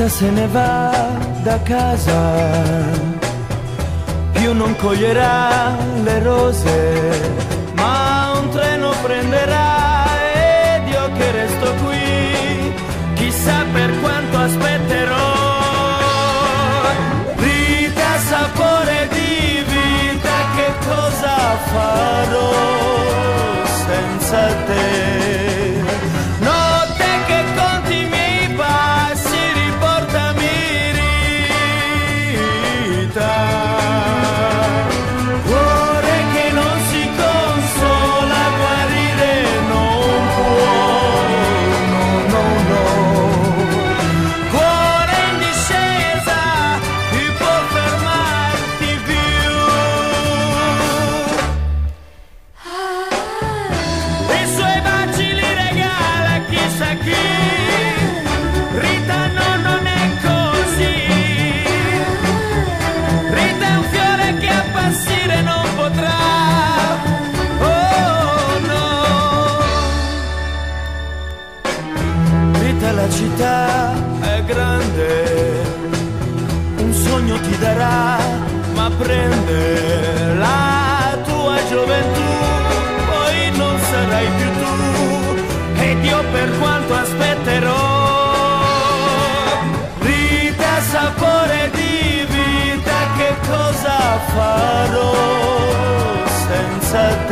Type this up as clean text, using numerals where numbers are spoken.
Rita se ne va da casa, più non coglierà le rose, ma un treno prenderà ed io che resto qui, chissà per quanto aspetterò. Rita, sapore di vita, che cosa farò senza te? La città è grande, un sogno ti darà, ma prende la tua gioventù, poi non sarai più tu, ed io per quanto aspetterò. Rita, sapore di vita, che cosa farò senza te?